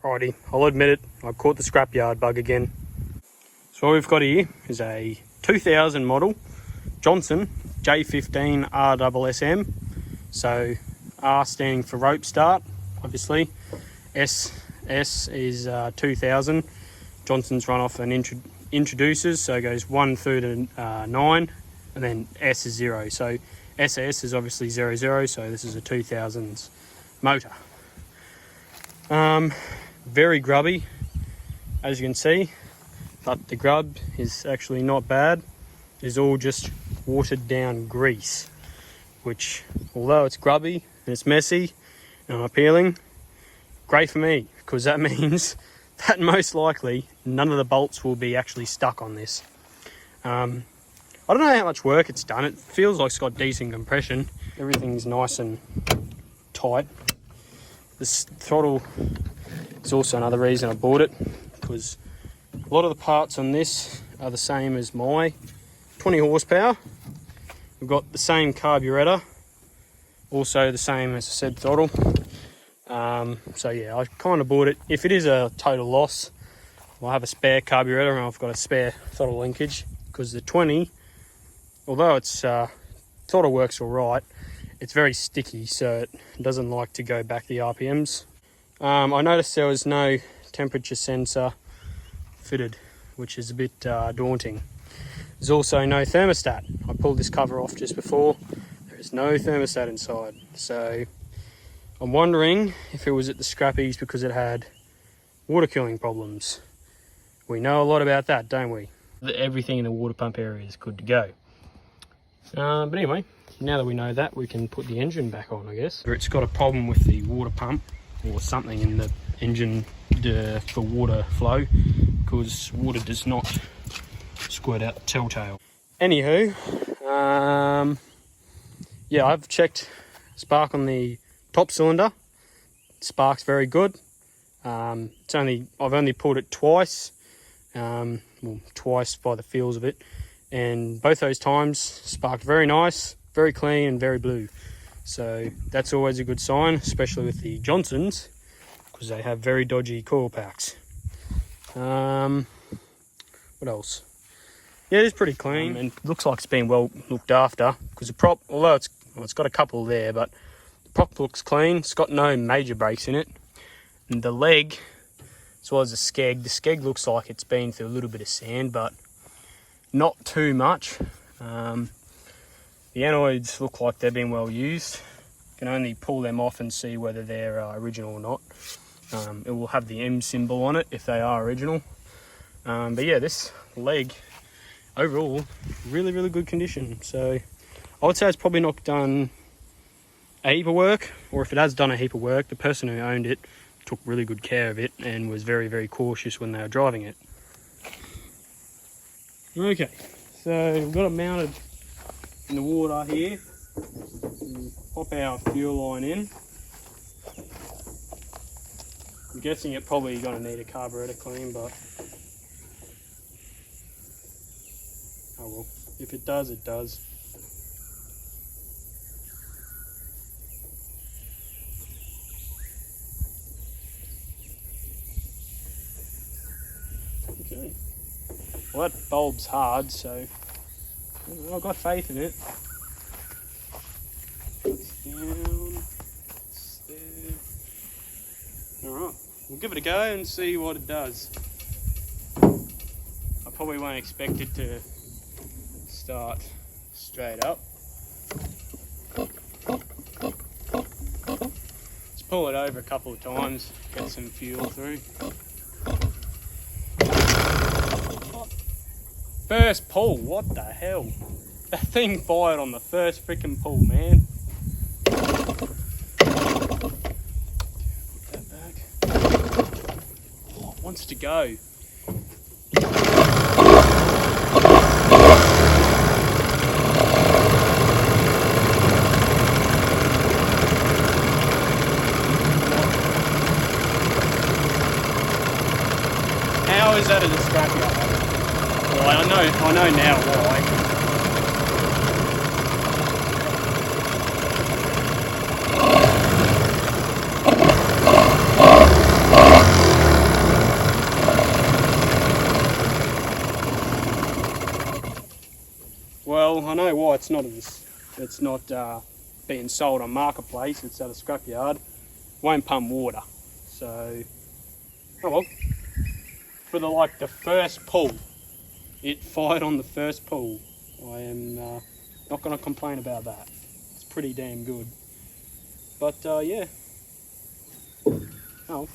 Alrighty, I'll admit it, I caught the scrapyard bug again. So what we've got here is a 2000 model Johnson J15 RSSM. So R standing for rope start, obviously. S is 2000. Johnson's run off an introducers, so it goes 1 through to 9, and then S is 0. So SS is obviously 00, so this is a 2000s motor. Very grubby, as you can see, but the grub is actually not bad. It's all just watered down grease, which, although it's grubby and it's messy and unappealing, great for me, because that means that most likely none of the bolts will be actually stuck on this. I don't know how much work it's done. It feels like it's got decent compression. Everything's nice and tight. This throttle is also another reason I bought it, because a lot of the parts on this are the same as my 20 horsepower. We've got the same carburetor, also the same, as I said, throttle. So yeah, I kind of bought it. If it is a total loss, I'll have a spare carburetor and I've got a spare throttle linkage, because the 20, although it's throttle works all right, it's very sticky, so it doesn't like to go back the RPMs. I noticed there was no temperature sensor fitted, which is a bit daunting. There's also no thermostat. I pulled this cover off just before. There is no thermostat inside, so I'm wondering if it was at the scrappies because it had water cooling problems. We know a lot about that, don't we? Everything in the water pump area is good to go. But anyway, now that we know that, we can put the engine back on, I guess. It's got a problem with the water pump or something in the engine for water flow, because water does not squirt out the telltale. Anywho, yeah, I've checked spark on the top cylinder. Spark's very good. I've only pulled it twice, well, twice by the feels of it, and both those times sparked very nice, very clean and very blue. So that's always a good sign, especially with the Johnsons, because they have very dodgy coil packs. What else? Yeah, it is pretty clean and looks like it's been well looked after, because the prop, although it's got a couple there, but the prop looks clean. It's got no major breaks in it. And the leg, as well as the skeg looks like it's been through a little bit of sand, but not too much. The anoids look like they've been well used. You can only pull them off and see whether they're original or not. It will have the M symbol on it if they are original. But yeah, this leg, overall, really, really good condition. So I would say it's probably not done a heap of work, or if it has done a heap of work, the person who owned it took really good care of it and was very, very cautious when they were driving it. Okay, so we've got it mounted in the water here. We'll pop our fuel line in. I'm guessing it probably going to need a carburetor clean, but oh well, if it does, it does. Okay. Well, that bulb's hard, so I've got faith in it. It's down, it's there. Alright, we'll give it a go and see what it does. I probably won't expect it to start straight up. Let's pull it over a couple of times, get some fuel through. First pull, what the hell? That thing fired on the first freaking pull, man. Put that back. Oh, it wants to go. How is that a scrapyard? Well, I know now why. it's not being sold on marketplace, it's at a scrapyard, won't pump water. So, oh well. For the first pull, it fired on the first pull. I am not going to complain about that. It's pretty damn good. But yeah, oh,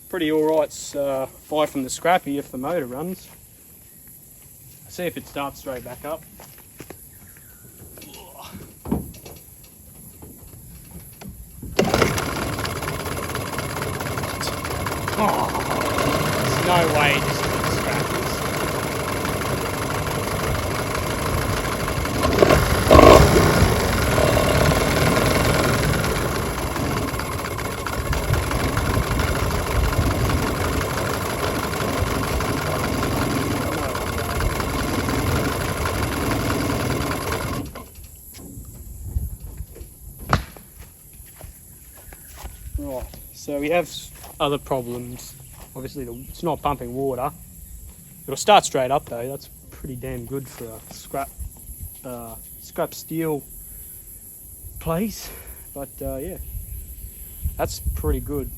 pretty alright fire from the scrappy if the motor runs. See if it starts straight back up. Oh, there's no way this is the scrappies. Right, so we have other problems. Obviously it's not pumping water. It'll start straight up though. That's pretty damn good for a scrap steel place. But yeah, that's pretty good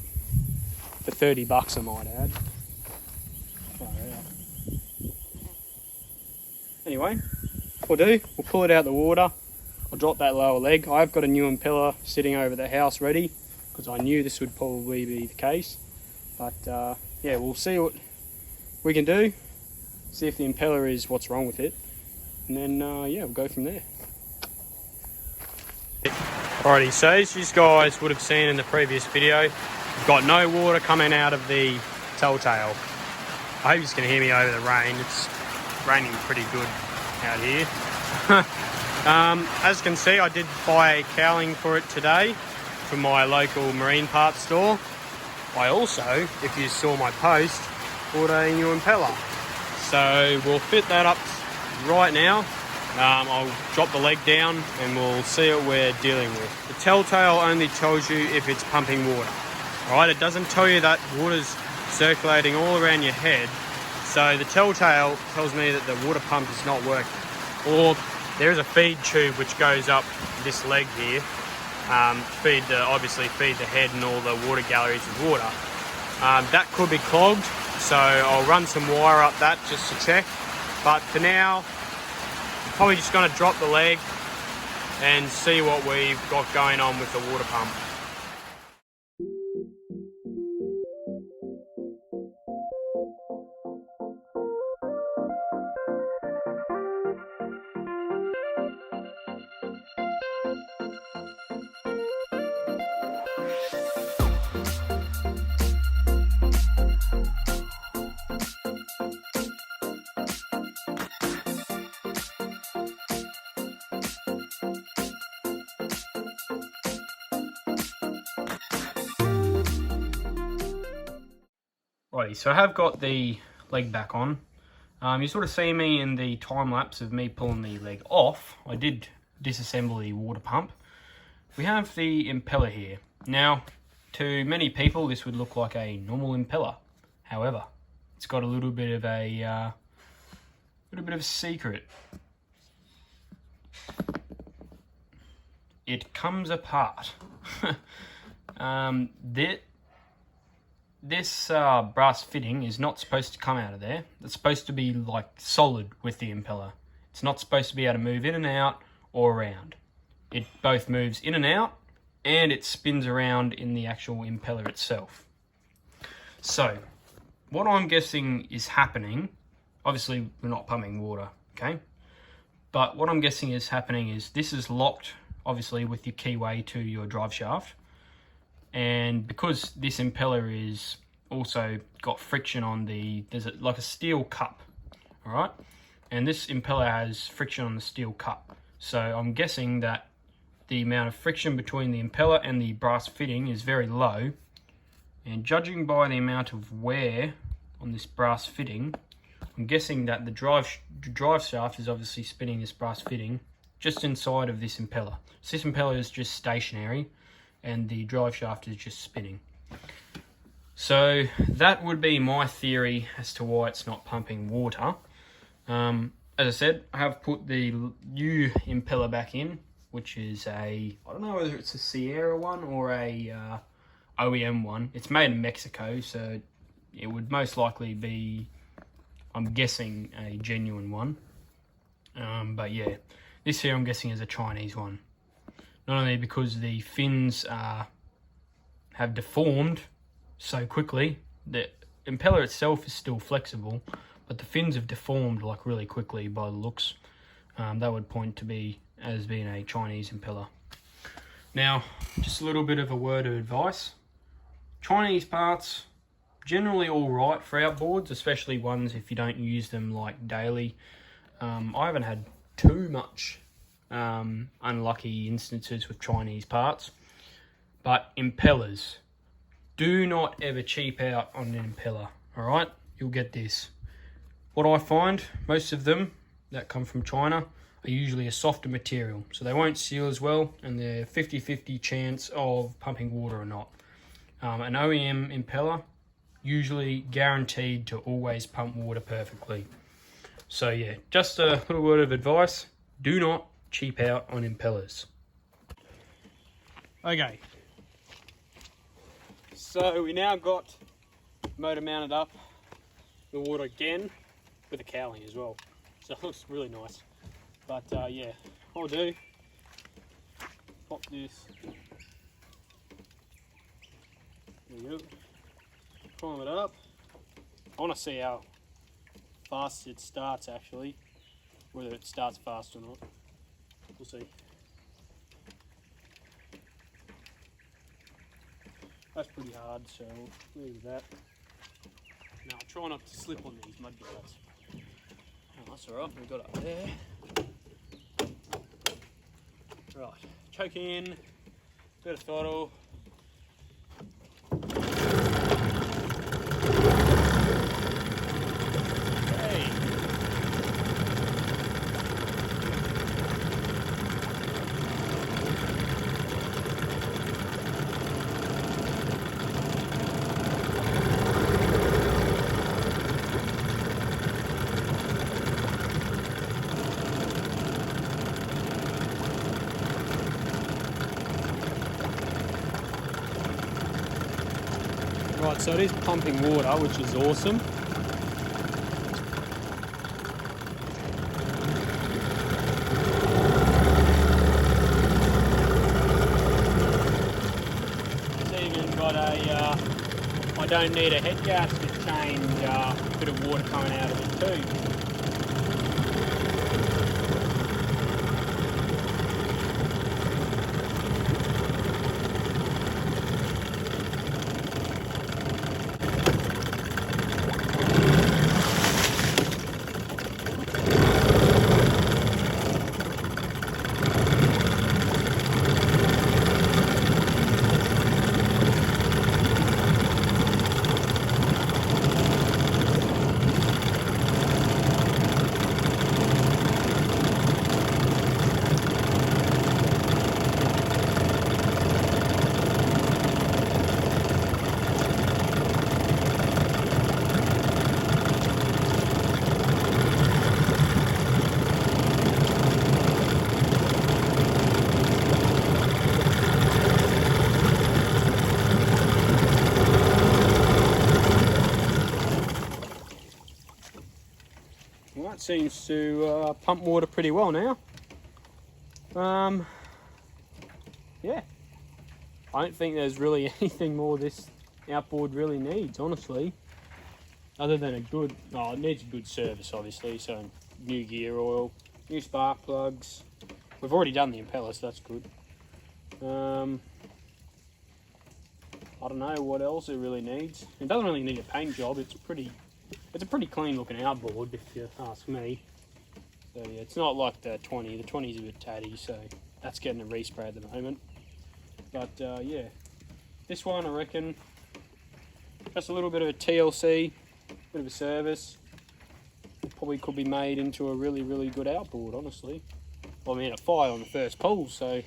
for 30 bucks, I might add. Oh, yeah. Anyway, we'll pull it out of the water. I'll drop that lower leg. I've got a new impeller sitting over the house ready, because I knew this would probably be the case. But yeah, we'll see what we can do, see if the impeller is what's wrong with it, and then yeah, we'll go from there. Alrighty, so as you guys would have seen in the previous video, we've got no water coming out of the telltale. I hope you can hear me over the rain. It's raining pretty good out here. As you can see, I did buy a cowling for it today from my local marine parts store. I also, if you saw my post, bought a new impeller. So we'll fit that up right now. I'll drop the leg down and we'll see what we're dealing with. The telltale only tells you if it's pumping water. Alright, it doesn't tell you that water's circulating all around your head. So the telltale tells me that the water pump is not working. Or there is a feed tube which goes up this leg here. Obviously feed the head and all the water galleries with water. That could be clogged, so I'll run some wire up that just to check. But for now, I'm probably just going to drop the leg and see what we've got going on with the water pump. Righty, so I have got the leg back on. You sort of see me in the time lapse of me pulling the leg off. I did disassemble the water pump. We have the impeller here. Now, to many people, this would look like a normal impeller. However, it's got a little bit of a secret. It comes apart. This brass fitting is not supposed to come out of there. It's supposed to be like solid with the impeller. It's not supposed to be able to move in and out or around. It both moves in and out, and it spins around in the actual impeller itself. So, what I'm guessing is happening, obviously we're not pumping water, okay? But what I'm guessing is happening is this is locked, obviously, with your keyway to your drive shaft. And because this impeller is also got friction on there's like a steel cup, all right? And this impeller has friction on the steel cup. So I'm guessing that the amount of friction between the impeller and the brass fitting is very low. And judging by the amount of wear on this brass fitting, I'm guessing that the drive shaft is obviously spinning this brass fitting just inside of this impeller. So this impeller is just stationary, and the drive shaft is just spinning. So that would be my theory as to why it's not pumping water. as I said, I have put the new impeller back in, which is I don't know whether it's a Sierra one or a OEM one. It's made in Mexico, so it would most likely be, I'm guessing, a genuine one. But yeah, this here I'm guessing is a Chinese one. Not only because the fins have deformed so quickly, the impeller itself is still flexible, but the fins have deformed like really quickly by the looks. That would point to be as being a Chinese impeller. Now, just a little bit of a word of advice. Chinese parts, generally all right for outboards, especially ones if you don't use them like daily. I haven't had too much unlucky instances with Chinese parts, but impellers, do not ever cheap out on an impeller. All right, you'll get this. What I find, most of them that come from China are usually a softer material, so they won't seal as well, and they're 50-50 chance of pumping water or not. An OEM impeller, usually guaranteed to always pump water perfectly. So yeah, just a little word of advice, do not cheap out on impellers. Okay, so we now got motor mounted up, the water again, with a cowling as well. So it looks really nice. But yeah, I'll do, pop this, there we go, climb it up. I want to see how fast it starts actually, whether it starts fast or not. We'll see. That's pretty hard, so we'll leave that. Now I'll try not to slip on these mud guards. Oh, that's alright, we got up there. Right, choke in, bit of throttle. Right, so it is pumping water, which is awesome. It's even got a, I don't need a head gasket change, a bit of water coming out of it too. Well, that seems to pump water pretty well now. Yeah, I don't think there's really anything more this outboard really needs, honestly, other than a good, it needs a good service obviously, so new gear oil, new spark plugs. We've already done the impeller, so that's good. I don't know what else it really needs. It doesn't really need a paint job. It's a pretty clean looking outboard if you ask me. So yeah, it's not like the 20. The 20 is a bit tatty, so that's getting a respray at the moment. But yeah, this one I reckon just a little bit of a TLC, bit of a service. Probably could be made into a really, really good outboard, honestly. Well, I mean, it fired on the first pull, so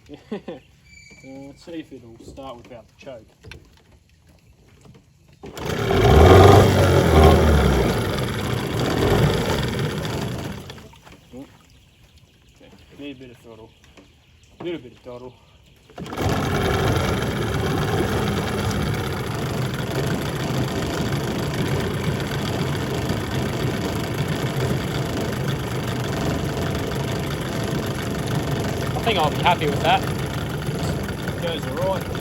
yeah. Let's see if it'll start without the choke. throttle. I think I'll be happy with that. Goes alright.